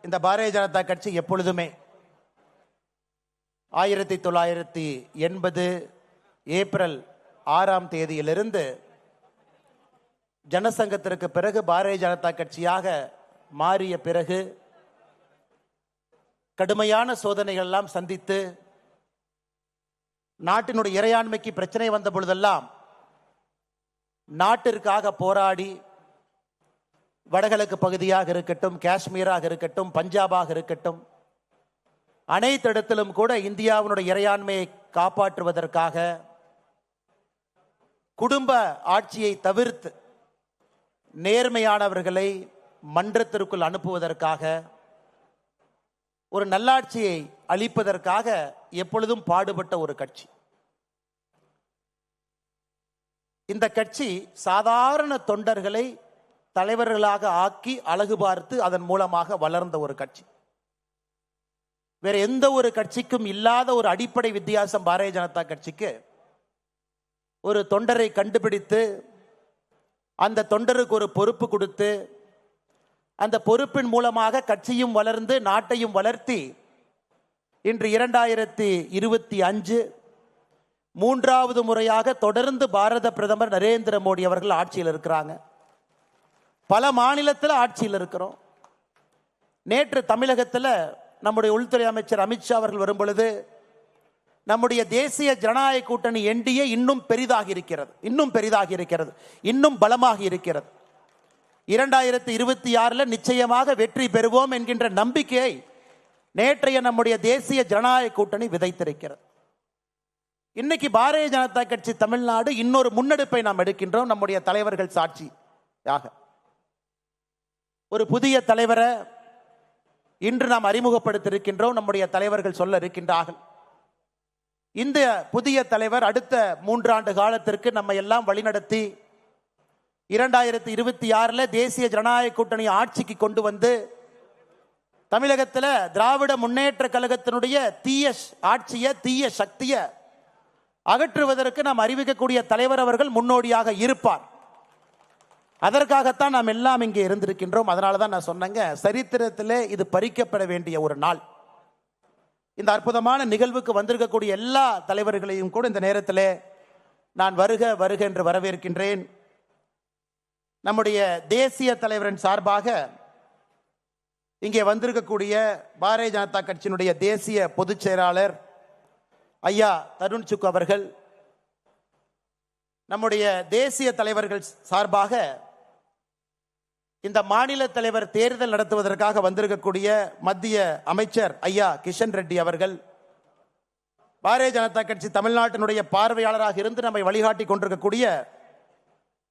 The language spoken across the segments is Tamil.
இந்த பாரதிய ஜனதா கட்சி எப்பொழுதுமே 1980 ஏப்ரல் 6ஆம் தேதியிலிருந்து ஜனசங்கத்திற்கு பிறகு பாரதிய ஜனதா கட்சியாக மாறிய பிறகு கடுமையான சோதனைகள் எல்லாம் சந்தித்து நாட்டினுடைய இறையாண்மைக்கு பிரச்சனை வந்த பொழுதெல்லாம் நாட்டிற்காக போராடி வடகிழக்கு பகுதியாக இருக்கட்டும், காஷ்மீராக இருக்கட்டும், பஞ்சாபாக இருக்கட்டும், அனைத்து இடத்திலும் கூட இந்தியாவினுடைய இறையாண்மையை காப்பாற்றுவதற்காக குடும்ப ஆட்சியை தவிர்த்து நேர்மையானவர்களை மன்றத்திற்குள் அனுப்புவதற்காக ஒரு நல்லாட்சியை அளிப்பதற்காக எப்பொழுதும் பாடுபட்ட ஒரு கட்சி. இந்த கட்சி சாதாரண தொண்டர்களை தலைவர்களாக ஆக்கி அழகு பார்த்து அதன் மூலமாக வளர்ந்த ஒரு கட்சி. வேற எந்த ஒரு கட்சிக்கும் இல்லாத ஒரு அடிப்படை வித்தியாசம் பாரதிய ஜனதா கட்சிக்கு. ஒரு தொண்டரை கண்டுபிடித்து அந்த தொண்டருக்கு ஒரு பொறுப்பு கொடுத்து அந்த பொறுப்பின் மூலமாக கட்சியும் வளர்ந்து நாட்டையும் வளர்த்தி இன்று 2025 மூன்றாவது முறையாக தொடர்ந்து பாரத பிரதமர் நரேந்திர மோடி அவர்கள் ஆட்சியில் இருக்கிறாங்க. பல மாநிலத்தில் ஆட்சியில் இருக்கிறோம். நேற்று தமிழகத்தில் நம்முடைய உள்துறை அமைச்சர் அமித்ஷா அவர்கள் வரும் பொழுது நம்முடைய தேசிய ஜனநாயக கூட்டணி என்டிஏ இன்னும் பெரிதாகி இருக்கிறது, இன்னும் பலமாக இருக்கிறது. 2026 நிச்சயமாக வெற்றி பெறுவோம் என்கின்ற நம்பிக்கையை நேற்றைய நம்முடைய தேசிய ஜனநாயக கூட்டணி விதைத்திருக்கிறது. இன்னைக்கு பாரதிய ஜனதா கட்சி தமிழ்நாடு இன்னொரு முன்னெடுப்பை நாம் எடுக்கின்றோம். நம்முடைய தலைவர்கள் சாட்சியாக ஒரு புதிய தலைவரை இன்று நாம் அறிமுகப்படுத்தியிருக்கின்றோம். நம்முடைய தலைவர்கள் சொல்ல இருக்கின்றார்கள். இந்த புதிய தலைவர் அடுத்த 3 ஆண்டு காலத்திற்கு நம்ம எல்லாம் வழிநடத்தி 2026 தேசிய ஜனநாயக கூட்டணி ஆட்சிக்கு கொண்டு வந்து தமிழகத்தில் திராவிட முன்னேற்ற கழகத்தினுடைய தீய ஆட்சியை, தீய சக்தியை அகற்றுவதற்கு நாம் அறிவிக்கக்கூடிய தலைவர் அவர்கள் முன்னோடியாக இருப்பார். அதற்காகத்தான் நாம் எல்லாம் இங்கே இருந்திருக்கின்றோம். அதனால தான் நான் சொன்னேங்க, சரித்திரத்திலே இது பறிக்கப்பட வேண்டிய ஒரு நாள். இந்த அற்புதமான நிகழ்வுக்கு வந்திருக்கக்கூடிய எல்லா தலைவர்களையும் கூட இந்த நேரத்தில் நான் வருக வருக என்று வரவேற்கின்றேன். நம்முடைய தேசிய தலைவரின் சார்பாக இங்கே வந்திருக்கக்கூடிய பாரதிய ஜனதா கட்சியினுடைய தேசிய பொதுச் செயலாளர் ஐயா தருண் சுக் அவர்கள், நம்முடைய தேசிய தலைவர்கள் சார்பாக இந்த மாநில தலைவர் தேர்தல் நடத்துவதற்காக வந்திருக்கக்கூடிய மத்திய அமைச்சர் ஐயா கிஷன் ரெட்டி அவர்கள், பாரதிய ஜனதா கட்சி தமிழ்நாட்டினுடைய பார்வையாளராக இருந்து நம்மை வழிகாட்டி கொண்டிருக்கக்கூடிய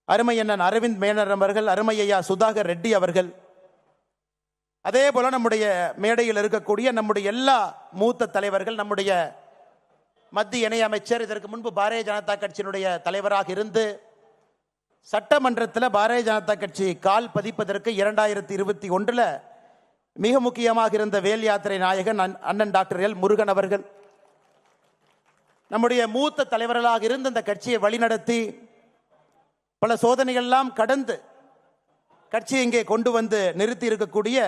அருமை அண்ணன் அரவிந்த் மேனர் அவர்கள், அருமை ஐயா சுதாகர் ரெட்டி அவர்கள், அதே போல நம்முடைய மேடையில் இருக்கக்கூடிய நம்முடைய எல்லா மூத்த தலைவர்கள், நம்முடைய மத்திய இணை அமைச்சர், இதற்கு முன்பு பாரதிய ஜனதா கட்சியினுடைய தலைவராக இருந்து சட்டமன்றத்தில் பாரதிய ஜனதா கட்சி கால் பதிப்பதற்கு 2021 மிக முக்கியமாக இருந்த வேல் யாத்திரை நாயகன் அண்ணன் டாக்டர் எல் முருகன் அவர்கள், நம்முடைய மூத்த தலைவர்களாக இருந்து இந்த கட்சியை வழிநடத்தி பல சோதனைகள்லாம் கடந்து கட்சியை இங்கே கொண்டு வந்து நிறுத்தி இருக்கக்கூடிய,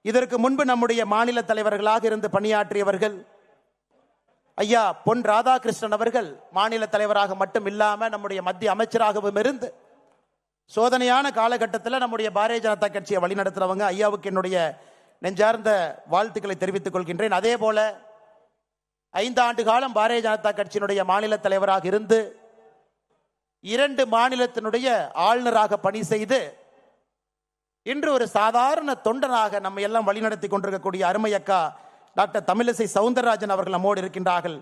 இதற்கு முன்பு நம்முடைய மாநில தலைவர்களாக இருந்து பணியாற்றியவர்கள் ஐயா பொன் ராதாகிருஷ்ணன் அவர்கள், மாநில தலைவராக மட்டும் இல்லாமல் நம்முடைய மத்திய அமைச்சராகவும் இருந்து சோதனையான காலகட்டத்தில் நம்முடைய பாரதிய ஜனதா கட்சியை வழிநடத்துறவங்க. ஐயாவுக்கு என்னுடைய நெஞ்சார்ந்த வாழ்த்துக்களை தெரிவித்துக் கொள்கின்றேன். அதே போல 5 ஆண்டு காலம் பாரதிய ஜனதா கட்சியினுடைய மாநில தலைவராக இருந்து 2 மாநிலத்தினுடைய ஆளுநராக பணி செய்து இன்று ஒரு சாதாரண தொண்டனாக நம்ம எல்லாம் வழிநடத்தி கொண்டிருக்கக்கூடிய அருமை அக்கா டாக்டர் தமிழிசை சவுந்தரராஜன் அவர்கள் நம்மோடு இருக்கின்றார்கள்.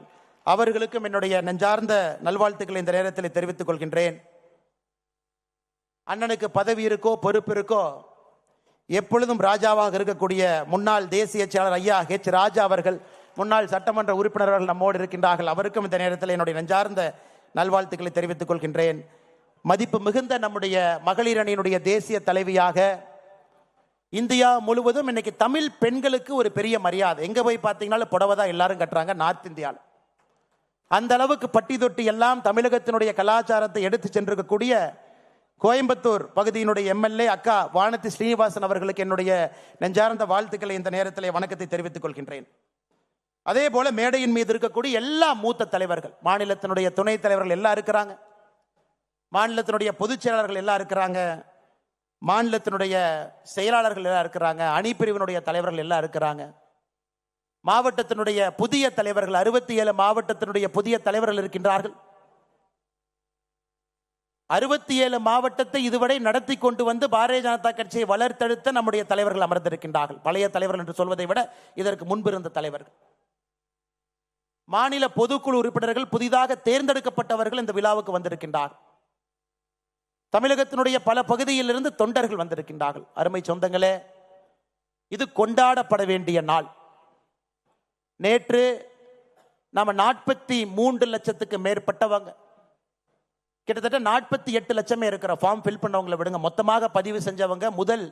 அவர்களுக்கும் என்னுடைய நெஞ்சார்ந்த நல்வாழ்த்துக்களை இந்த நேரத்தில் தெரிவித்துக் கொள்கின்றேன். அண்ணனுக்கு பதவி இருக்கோ பொறுப்பு இருக்கோ, எப்பொழுதும் ராஜாவாக இருக்கக்கூடிய முன்னாள் தேசிய செயலாளர் ஐயா ஹெச் ராஜா அவர்கள், முன்னாள் சட்டமன்ற உறுப்பினர்கள் நம்மோடு இருக்கின்றார்கள். அவருக்கும் இந்த நேரத்தில் என்னுடைய நெஞ்சார்ந்த நல்வாழ்த்துக்களை தெரிவித்துக் கொள்கின்றேன். மதிப்பு மிகுந்த நம்முடைய மகளிர் அணியினுடைய தேசிய தலைவியாக இந்தியா முழுவதும் இன்னைக்கு தமிழ் பெண்களுக்கு ஒரு பெரிய மரியாதை. எங்க போய் பார்த்தீங்கன்னாலும் புடவை தான் எல்லாரும் கட்டுறாங்க நார்த் இந்தியாவில். அந்த அளவுக்கு பட்டி தொட்டி எல்லாம் தமிழகத்தினுடைய கலாச்சாரத்தை எடுத்து சென்றிருக்கக்கூடிய கோயம்புத்தூர் பகுதியினுடைய எம்எல்ஏ அக்கா வானதி ஸ்ரீனிவாசன் அவர்களுக்கு என்னுடைய நெஞ்சார்ந்த வாழ்த்துக்களை இந்த நேரத்தில் வணக்கத்தை தெரிவித்துக் கொள்கின்றேன். அதே போல மேடையின் மீது இருக்கக்கூடிய எல்லா மூத்த தலைவர்கள், மாநிலத்தினுடைய துணைத் தலைவர்கள் எல்லாம் இருக்கிறாங்க, மாநிலத்தினுடைய பொதுச் செயலாளர்கள் எல்லாம் இருக்கிறாங்க, மாநிலத்தினுடைய செயலாளர்கள் எல்லாம் இருக்கிறாங்க, அணிப்பிரிவினுடைய தலைவர்கள் எல்லாம் இருக்கிறாங்க, மாவட்டத்தினுடைய புதிய தலைவர்கள் 67 மாவட்டத்தினுடைய புதிய தலைவர்கள் இருக்கின்றார்கள். 67 மாவட்டத்தை இதுவரை நடத்தி கொண்டு வந்து பாரதிய ஜனதா கட்சியை வளர்த்தெடுத்த நம்முடைய தலைவர்கள் அமர்ந்திருக்கின்றார்கள். பழைய தலைவர்கள் என்று சொல்வதை விட இதற்கு முன்பு இருந்த தலைவர்கள். மாநில பொதுக்குழு உறுப்பினர்கள் புதிதாக தேர்ந்தெடுக்கப்பட்டவர்கள் இந்த விழாவுக்கு வந்திருக்கின்றார்கள். தமிழகத்தினுடைய பல பகுதியில் இருந்து தொண்டர்கள் வந்திருக்கின்றார்கள். அருமை சொந்தங்களே, இது கொண்டாடப்பட வேண்டிய நாள். நேற்று நாம 43 லட்சத்துக்கு மேற்பட்டவங்க, கிட்டத்தட்ட 48 லட்சமே இருக்கிற ஃபார்ம் ஃபில் பண்ணவங்களை விடுங்க, மொத்தமாக பதிவு செஞ்சவங்க முதல்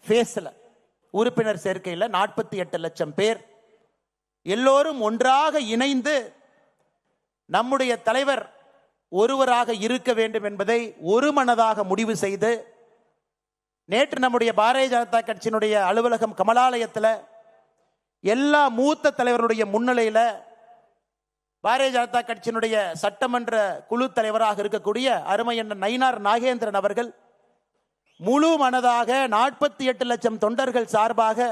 ஃபேஸ்ல உறுப்பினர் சேர்க்கையில் 48 லட்சம் பேர் எல்லோரும் ஒன்றாக இணைந்து நம்முடைய தலைவர் ஒருவராக இருக்க வேண்டும் என்பதை ஒருமனதாக முடிவு செய்து நேற்று நம்முடைய பாரதிய ஜனதா கட்சியினுடைய அலுவலகம் கமலாலயத்தில் எல்லா மூத்த தலைவருடைய முன்னிலையில் பாரதிய ஜனதா கட்சியினுடைய சட்டமன்ற குழு தலைவராக இருக்கக்கூடிய அருமையண்ணன் நயினார் நாகேந்திரன் அவர்கள் முழு மனதாக 48 லட்சம் தொண்டர்கள் சார்பாக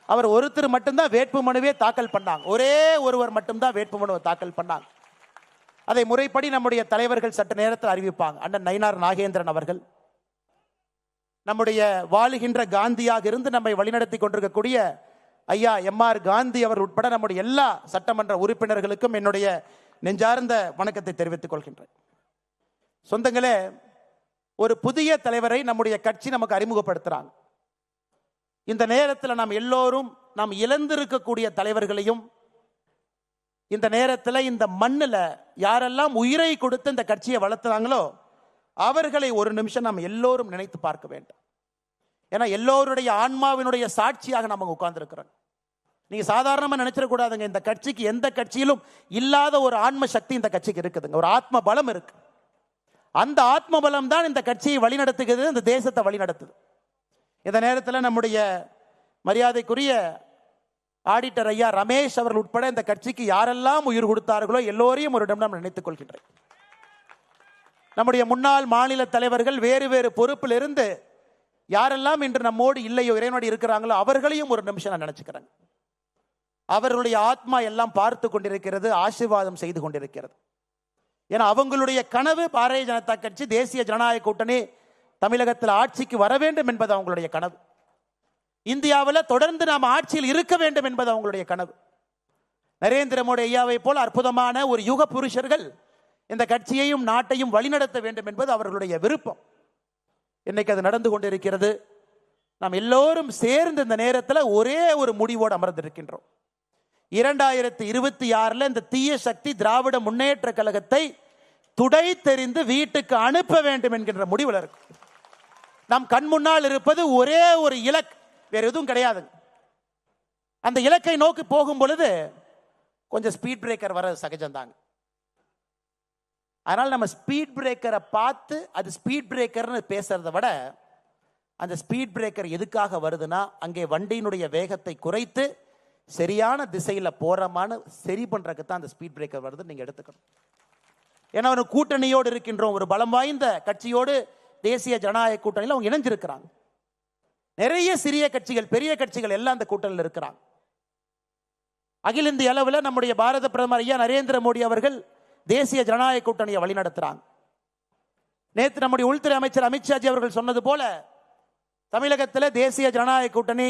அவர் ஒருத்தர் மட்டும்தான் வேட்புமனுவே தாக்கல் பண்ணாங்க. ஒரே ஒருவர் மட்டும்தான் வேட்புமனுவை தாக்கல் பண்ணாங்க. அதை முறைப்படி நம்முடைய தலைவர்கள் சட்ட நேரத்தில் அறிவிப்பாங்க. அண்ணன் நயினார் நாகேந்திரன் அவர்கள் நம்முடைய வாழுகின்ற காந்தியாக இருந்து நம்மை வழிநடத்தி கொண்டிருக்கக்கூடிய ஐயா எம்ஆர் காந்தி அவர் உட்பட நம்முடைய எல்லா சட்டமன்ற உறுப்பினர்களுக்கும் என்னுடைய நெஞ்சார்ந்த வணக்கத்தை தெரிவித்துக் கொள்கின்றேன். சொந்தங்களே, ஒரு புதிய தலைவரை நம்முடைய கட்சி நமக்கு அறிமுகப்படுத்துறாங்க. இந்த நேரத்தில் நாம் எல்லோரும் நாம் இழந்திருக்கக்கூடிய தலைவர்களையும் இந்த நேரத்தில் இந்த மண்ணில் யாரெல்லாம் உயிரை கொடுத்து இந்த கட்சியை வளர்த்துறாங்களோ அவர்களை ஒரு நிமிஷம் நாம் எல்லோரும் நினைத்து பார்க்க வேண்டும். ஏன்னா எல்லோருடைய ஆன்மாவினுடைய சாட்சியாக நம்ம உட்கார்ந்துருக்கிறோம். நீங்க சாதாரணமாக நினைச்சிடக்கூடாதுங்க, இந்த கட்சிக்கு எந்த கட்சியிலும் இல்லாத ஒரு ஆன்ம சக்தி இந்த கட்சிக்கு இருக்குதுங்க. ஒரு ஆத்ம பலம் இருக்கு. அந்த ஆத்ம பலம் தான் இந்த கட்சியை வழிநடத்துகிறது, இந்த தேசத்தை வழிநடத்துது. இந்த நேரத்தில் நம்முடைய மரியாதைக்குரிய ஆடிட்டர் ஐயா ரமேஷ் அவர்கள் உட்பட இந்த கட்சிக்கு யாரெல்லாம் உயிர் கொடுத்தார்களோ எல்லோரையும் ஒரு நிமிடம் நினைத்துக் கொள்கின்றேன். நம்முடைய முன்னாள் மாநில தலைவர்கள் வேறு வேறு பொறுப்பில் இருந்து யாரெல்லாம் இன்று நம்மோடு இல்லையோ இறைவனோடு இருக்கிறாங்களோ அவர்களையும் ஒரு நிமிஷம் நான் நினைச்சுக்கிறேன். அவர்களுடைய ஆத்மா எல்லாம் பார்த்து கொண்டிருக்கிறது, ஆசீர்வாதம் செய்து கொண்டிருக்கிறது. ஏன்னா அவங்களுடைய கனவு பாரதிய ஜனதா கட்சி தேசிய ஜனநாயக கூட்டணி தமிழகத்தில் ஆட்சிக்கு வர வேண்டும் என்பது அவங்களுடைய கனவு. இந்தியாவில் தொடர்ந்து நாம் ஆட்சியில் இருக்க வேண்டும் என்பது அவங்களுடைய கனவு. நரேந்திர மோடி ஐயாவை போல் அற்புதமான ஒரு யுக புருஷர்கள் இந்த கட்சியையும் நாட்டையும் வழிநடத்த வேண்டும் என்பது அவர்களுடைய விருப்பம். இன்னைக்கு அது நடந்து கொண்டிருக்கிறது. நாம் எல்லோரும் சேர்ந்து இந்த நேரத்தில் ஒரே ஒரு முடிவோடு அமர்ந்திருக்கின்றோம். 2026 இந்த தீய சக்தி திராவிட முன்னேற்ற கழகத்தை துடை தெரிந்து வீட்டுக்கு அனுப்ப வேண்டும் என்கின்ற முடிவில் இருக்கும். நம் கண் முன்னால் இருப்பது ஒரே ஒரு இலக்கு, வேற எதுவும் கிடையாது. அந்த இலக்கை நோக்கி போகும் பொழுது கொஞ்சம் ஸ்பீட் பிரேக்கர் வர சகஜம்தாங்க. அதனால் நம்ம ஸ்பீட் பிரேக்கரை பார்த்து அது ஸ்பீட் பிரேக்கர்னு பேசுறதை விட அந்த ஸ்பீட் பிரேக்கர் எதுக்காக வருதுன்னா அங்கே வண்டியினுடைய வேகத்தை குறைத்து சரியான திசையில் போறமான சரி பண்றதுக்கு தான் அந்த ஸ்பீட் பிரேக்கர் வருது. நீங்க எடுத்துக்கணும். ஏன்னா ஒரு கூட்டணியோடு இருக்கின்றோம், ஒரு பலம் வாய்ந்த கட்சியோடு தேசிய ஜனநாயக கூட்டணியில் அவங்க இணைஞ்சிருக்கிறாங்க. நிறைய சிறிய கட்சிகள் பெரிய கட்சிகள் எல்லாம் அந்த கூட்டணியில் இருக்கிறாங்க. அகில இந்திய அளவில் நம்முடைய பாரத பிரதமர் ஐயா நரேந்திர மோடி அவர்கள் தேசிய ஜனநாயக கூட்டணியை வழிநடத்துறாங்க. நேற்று நம்முடைய உள்துறை அமைச்சர் அமித்ஷாஜி அவர்கள் சொன்னது போல தமிழகத்தில் தேசிய ஜனநாயக கூட்டணி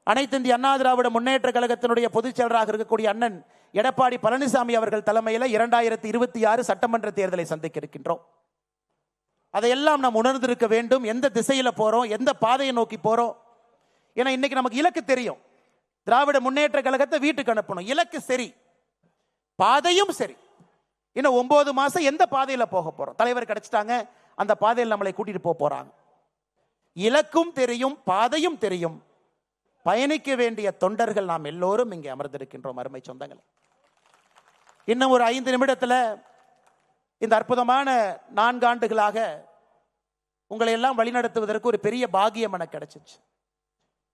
அனைத்து இந்திய அண்ணா திராவிட முன்னேற்ற கழகத்தினுடைய பொதுச் செயலராக இருக்கக்கூடிய அண்ணன் எடப்பாடி பழனிசாமி அவர்கள் தலைமையில் 2026 சட்டமன்ற தேர்தலை சந்திக்க இருக்கின்றோம். அதையெல்லாம் நாம் உணர்ந்திருக்க வேண்டும். எந்த திசையில் போறோம், எந்த பாதையை நோக்கி போறோம். ஏன்னா இன்னைக்கு நமக்கு இலக்கு தெரியும், திராவிட முன்னேற்ற கழகத்தை வீட்டுக்கு அனுப்பணும். இலக்கு சரி, பாதையும் சரி. இன்னும் 9 மாசம் எந்த பாதையில் போக போறோம்? தலைவர் கிடைச்சிட்டாங்க, அந்த பாதையில் நம்மளை கூட்டிட்டு போறாங்க. இலக்கும் தெரியும், பாதையும் தெரியும். பயணிக்க வேண்டிய தொண்டர்கள் நாம் எல்லோரும் இங்கே அமர்ந்திருக்கின்றோம். அருமை சொந்தங்கள், இன்னும் ஒரு 5 நிமிடத்தில் இந்த அற்புதமான 4 ஆண்டுகளாக உங்களை எல்லாம் வழிநடத்துவதற்கு ஒரு பெரிய பாகியம் எனக்கு கிடைச்சிச்சு.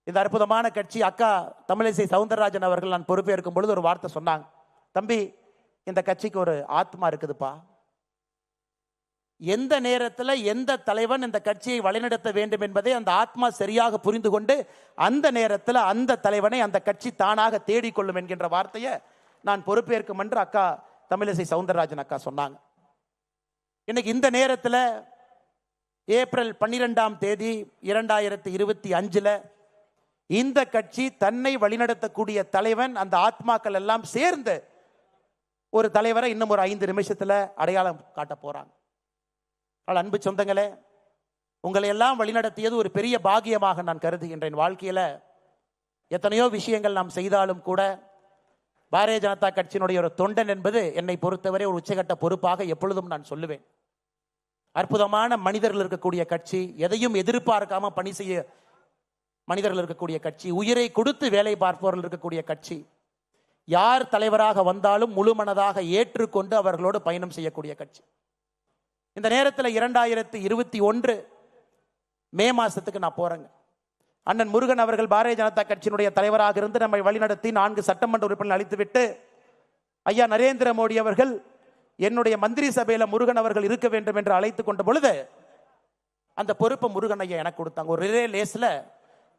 இந்த அற்புதமான கட்சி அக்கா தமிழிசை சவுந்தரராஜன் அவர்கள் நான் பொறுப்பேற்கும் பொழுது ஒரு வார்த்தை சொன்னாங்க, தம்பி இந்த கட்சிக்கு ஒரு ஆத்மா இருக்குதுப்பா. எந்த நேரத்தில் எந்த தலைவன் இந்த கட்சியை வழிநடத்த வேண்டும் என்பதை அந்த ஆத்மா சரியாக புரிந்து கொண்டு அந்த நேரத்தில் அந்த தலைவனை அந்த கட்சி தானாக தேடிக்கொள்ளும் என்கின்ற வார்த்தையை நான் பொறுப்பேற்கும் என்று அக்கா தமிழிசை சவுந்தரராஜன் அக்கா சொன்னாங்க. இன்னைக்கு இந்த நேரத்தில் ஏப்ரல் 12ஆம் தேதி 2025 இந்த கட்சி தன்னை வழிநடத்தக்கூடிய தலைவன் அந்த ஆத்மாக்கள் எல்லாம் சேர்ந்து ஒரு தலைவரை இன்னும் ஒரு 5 நிமிஷத்தில் அடையாளம் காட்ட போறாங்க. அன்பு சொந்தங்களே, உங்களை எல்லாம் வழிநடத்தியது ஒரு பெரிய பாகியமாக நான் கருதுகின்றேன். வாழ்க்கையில் எத்தனையோ விஷயங்கள் நாம் செய்தாலும் கூட பாரதிய ஜனதா கட்சியினுடைய ஒரு தொண்டன் என்பது என்னை பொறுத்தவரை ஒரு உச்சகட்ட பொறுப்பாக எப்பொழுதும் நான் சொல்லுவேன். அற்புதமான மனிதர்கள் இருக்கக்கூடிய கட்சி, எதையும் எதிர்பார்க்காம பணி செய்ய மனிதர்கள் இருக்கக்கூடிய கட்சி, உயிரை கொடுத்து வேலை பார்ப்பவர்கள் இருக்கக்கூடிய கட்சி, யார் தலைவராக வந்தாலும் முழு மனதாக ஏற்றுக்கொண்டு அவர்களோடு பயணம் செய்யக்கூடிய கட்சி. இந்த நேரத்தில் 2021 மே மாசத்துக்கு நான் போறேங்க. அண்ணன் முருகன் அவர்கள் பாரதிய ஜனதா கட்சியினுடைய தலைவராக இருந்து நம்மை வழிநடத்தி 4 சட்டமன்ற உறுப்பினர்கள் அளித்துவிட்டு ஐயா நரேந்திர மோடி அவர்கள் என்னுடைய மந்திரி சபையில முருகன் அவர்கள் இருக்க வேண்டும் என்று அழைத்து கொண்ட பொழுது அந்த பொறுப்பை முருகன் ஐயா எனக்கு கொடுத்தாங்க. ஒரு ரிலே லேஸ்ல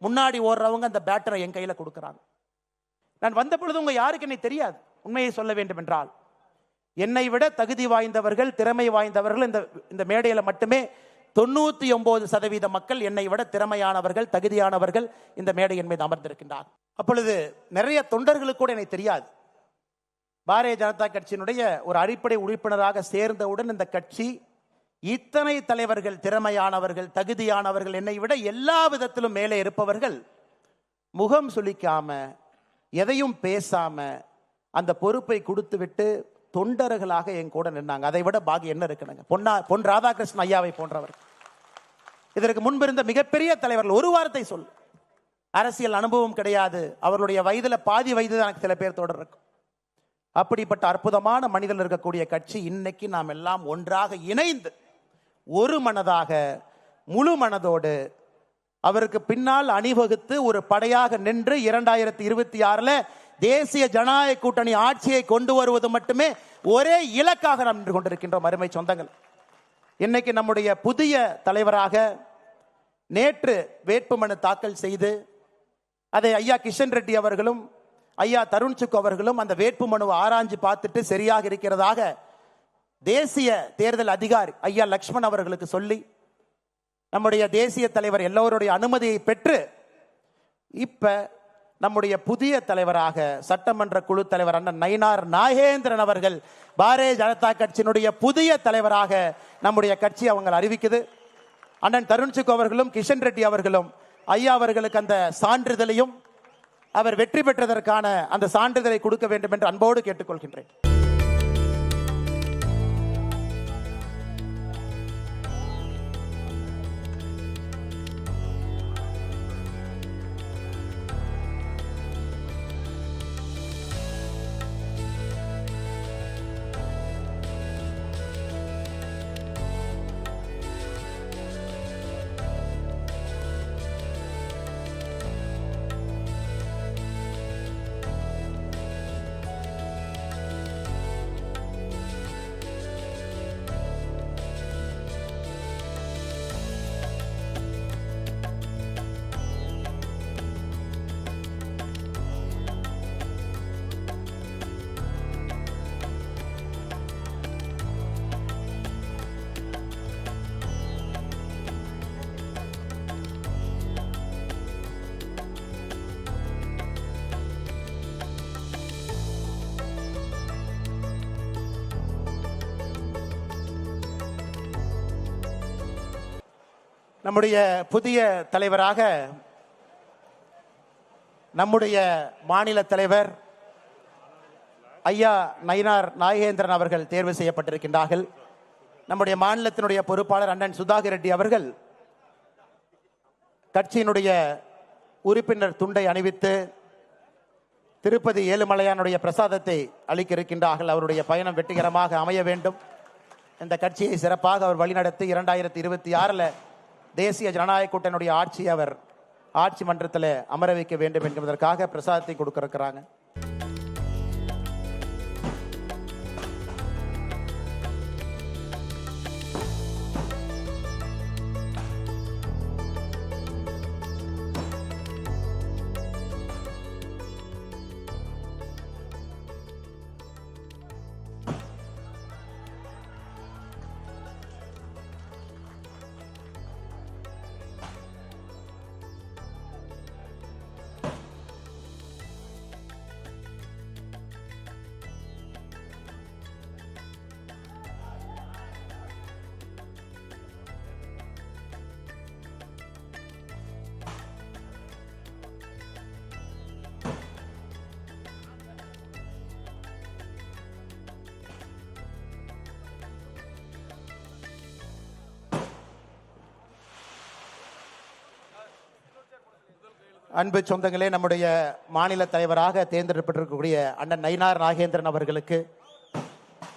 முன்னாடி ஓடுறவங்க அந்த பேட்டரை என் கையில கொடுக்குறாங்க. நான் வந்த பொழுது உங்க யாருக்கு என்னை தெரியாது. உண்மையை சொல்ல வேண்டும் என்றால் என்னை விட தகுதி வாய்ந்தவர்கள், திறமை வாய்ந்தவர்கள் இந்த மேடையில மட்டுமே 99% மக்கள் என்னை விட திறமையானவர்கள், தகுதியானவர்கள் இந்த மேடையின் மீது அமர்ந்திருக்கின்றார். அப்பொழுது நிறைய தொண்டர்களுக்கு கூட என்னை தெரியாது. பாரதிய ஜனதா கட்சியினுடைய ஒரு அடிப்படை உறுப்பினராக சேர்ந்தவுடன் இந்த கட்சி இத்தனை தலைவர்கள், திறமையானவர்கள், தகுதியானவர்கள், என்னை விட எல்லா விதத்திலும் மேலே இருப்பவர்கள் முகம் சுளிக்காம எதையும் பேசாம அந்த பொறுப்பை கொடுத்து விட்டு தொண்டர்களாக என் கூட நின்னாங்க. அதை விட பாகியம் என்ன இருக்குங்க? பொன் ராதாகிருஷ்ணன் ஐயாவை போன்றவர், இதற்கு முன்பிருந்த மிகப்பெரிய தலைவர்கள். ஒரு வார்த்தை சொல், அரசியல் அனுபவம் கிடையாது, அவர்களுடைய வயதுல பாதி வயது தான் எனக்கு சில பேர் தொடர் இருக்கும். அப்படிப்பட்ட அற்புதமான மனிதர்கள் இருக்கக்கூடிய கட்சி இன்னைக்கு நாம் எல்லாம் ஒன்றாக இணைந்து ஒரு மனதாக முழு மனதோடு அவருக்கு பின்னால் அணிவகுத்து ஒரு படையாக நின்று 2026 தேசிய ஜனநாயக கூட்டணி ஆட்சியை கொண்டு வருவது மட்டுமே ஒரே இலக்காக நாம் நின்று கொண்டிருக்கின்றோம். அருமை சொந்தங்கள், இன்னைக்கு நம்முடைய புதிய தலைவராக நேற்று வேட்புமனு தாக்கல் செய்து அதை ஐயா கிஷன் ரெட்டி அவர்களும் ஐயா தருண் சுக் அவர்களும் அந்த வேட்புமனுவை ஆராய்ஞ்சு பார்த்துட்டு சரியாக இருக்கிறதாக தேசிய தேர்தல் அதிகாரி ஐயா லக்ஷ்மண் அவர்களுக்கு சொல்லி நம்முடைய தேசிய தலைவர் எல்லோருடைய அனுமதியை பெற்று இப்ப நம்முடைய புதிய தலைவராக சட்டமன்ற குழு தலைவர் அண்ணன் நயினார் நாகேந்திரன் அவர்கள் பாரதிய ஜனதா கட்சியினுடைய புதிய தலைவராக நம்முடைய கட்சி அவங்க அறிவிக்குது. அண்ணன் தருண் சுக் அவர்களும் கிஷன் ரெட்டி அவர்களும் ஐயா அவர்களுக்கு அந்த சான்றிதழையும் அவர் வெற்றி பெற்றதற்கான அந்த சான்றிதழை கொடுக்க வேண்டும் என்று அன்போடு கேட்டுக்கொள்கின்றேன். நம்முடைய புதிய தலைவராக நம்முடைய மாநில தலைவர் ஐயா நயினார் நாகேந்திரன் அவர்கள் தேர்வு செய்யப்பட்டிருக்கின்றார்கள். நம்முடைய மாநிலத்தினுடைய பொறுப்பாளர் அண்ணன் சுதாகர் ரெட்டி அவர்கள் கட்சியினுடைய உறுப்பினர் துண்டை அணிவித்து திருப்பதி ஏழுமலையானுடைய பிரசாதத்தை அளிக்க இருக்கின்றார்கள். அவருடைய பயணம் வெற்றிகரமாக அமைய வேண்டும். இந்த கட்சியை சிறப்பாக அவர் வழிநடத்தி 2026 தேசிய ஜனநாயக கூட்டணியுடைய ஆட்சியை அவர் ஆட்சி மன்றத்தில் அமர வைக்க வேண்டும் என்பதற்காக பிரசாதத்தை கொடுக்க இருக்கிறாங்க. அன்பு சொந்தங்களே, நம்முடைய மாநில தலைவராக தேர்ந்தெடுக்கப்பட்டிருக்கக்கூடிய அண்ணன் நயினார் நாகேந்திரன் அவர்களுக்கு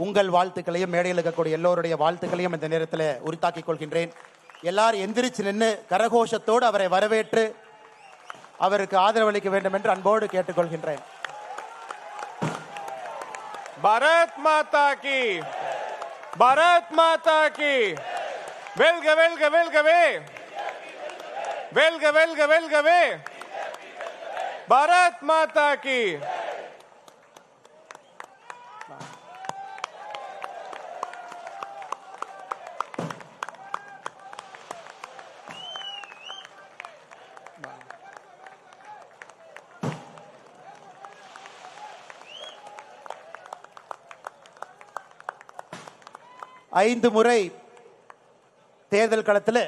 உங்கள் வாழ்த்துக்களையும் மேடையில் இருக்கக்கூடிய எல்லோருடைய வாழ்த்துக்களையும் இந்த நேரத்தில் உரித்தாக்கிக் கொள்கின்றேன். எல்லாரும் எந்திரிச்சு நின்று கரகோஷத்தோடு அவரை வரவேற்று அவருக்கு ஆதரவளிக்க வேண்டும் என்று அன்போடு கேட்டுக்கொள்கின்றேன். பாரத் மாதா கி, பாரத் மாதா கி, வெல்க வெல்க வெல்கவே, வெல்க வெல்க வெல்கவே, பாரத் மாதா கி. ஐந்து முறை தேர்தல் களத்தில்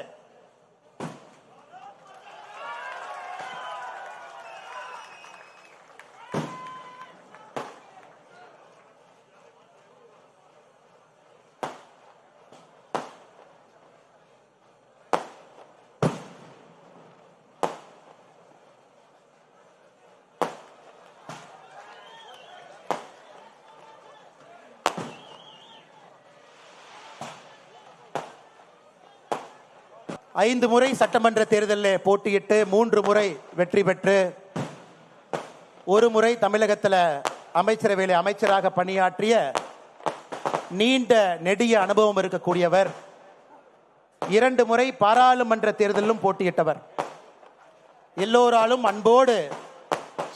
ஐந்து முறை சட்டமன்ற தேர்தலில் போட்டியிட்டு 3 முறை வெற்றி பெற்று ஒரு முறை தமிழகத்தில் அமைச்சரவையில் அமைச்சராக பணியாற்றிய நீண்ட நெடிய அனுபவம் இருக்கக்கூடியவர். 2 முறை பாராளுமன்ற தேர்தலிலும் போட்டியிட்டவர். எல்லோராலும் அன்போடு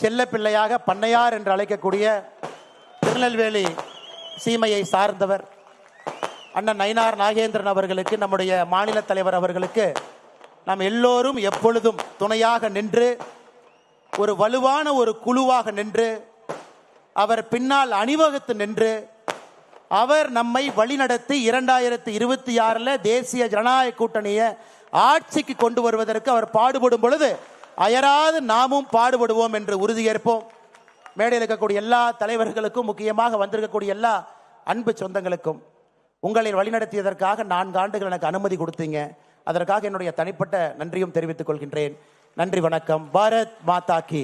செல்ல பிள்ளையாக பண்ணையார் என்று அழைக்கக்கூடிய திருநெல்வேலி சீமையை சார்ந்தவர் அண்ணன் நயினார் நாகேந்திரன் அவர்களுக்கு, நம்முடைய மாநில தலைவர் அவர்களுக்கு நாம் எல்லோரும் எப்பொழுதும் துணையாக நின்று ஒரு வலுவான ஒரு குழுவாக நின்று அவர் பின்னால் அணிவகுத்து நின்று அவர் நம்மை வழிநடத்தி 2026 தேசிய ஜனநாயக கூட்டணியை ஆட்சிக்கு கொண்டு வருவதற்கு அவர் பாடுபடும் பொழுது அயராது நாமும் பாடுபடுவோம் என்று உறுதியேற்போம். மேடையில் இருக்கக்கூடிய எல்லா தலைவர்களுக்கும், முக்கியமாக வந்திருக்கக்கூடிய எல்லா அன்பு சொந்தங்களுக்கும் உங்களை வழிநடத்தியதற்காக 4 ஆண்டுகள் எனக்கு அனுமதி கொடுத்தீங்க. அதற்காக என்னுடைய தனிப்பட்ட நன்றியும் தெரிவித்துக் கொள்கின்றேன். நன்றி, வணக்கம். பாரத் மாதா கி.